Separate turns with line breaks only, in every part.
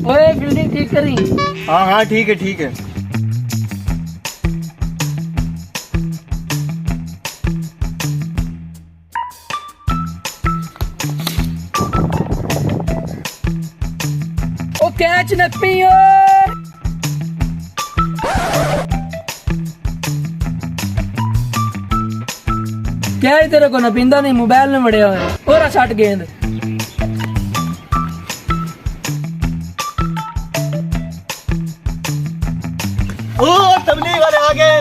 ओए फील्डिंग ठीक करी।
हाँ हाँ ठीक है ठीक है।
ओ कैच न पियो। क्या है तेरे को, न पींदा नहीं, मोबाइल में बड़े हुए और छट गेंद।
ओ तबलीग वाले आ गए।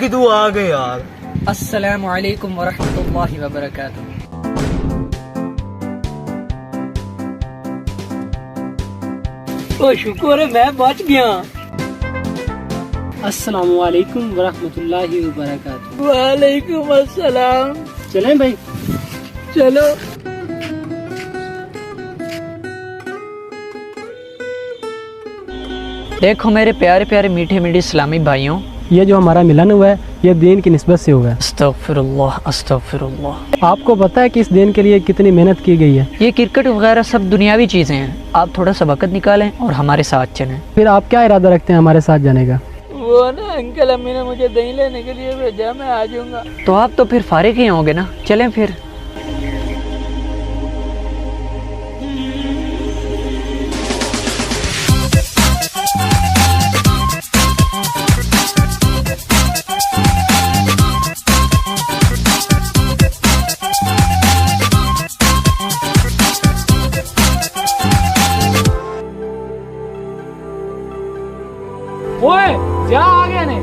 कि तू आ गए यार।
अस्सलाम वालेकुम वरहमतुल्लाहि वबरकातुह। ओ शुक्र है मैं बच गया।
अस्सलाम वालेकुम वरहमतुल्लाहि वबरकातुह।
वालेकुम अस्सलाम।
चलें भाई।
चलो। देखो मेरे प्यारे प्यारे मीठे मीठे इस्लामी भाइयों,
ये जो हमारा मिलन हुआ है ये दीन की निस्बत से हुआ है।
अस्तगफिरुल्लाह अस्तगफिरुल्लाह।
आपको पता है कि इस दिन के लिए कितनी मेहनत की गई है।
ये क्रिकेट वगैरह सब दुनियावी चीजें हैं, आप थोड़ा सा वक्त निकालें और हमारे साथ चलें।
फिर आप क्या इरादा रखते हैं हमारे साथ जाने का?
वो ना अंकल अम्मी ने मुझे दही लेने के लिए भेजा, मैं आ जाऊंगा। तो आप तो फिर फारिग ही होंगे ना, चलें फिर।
ओए क्या आ गया ने?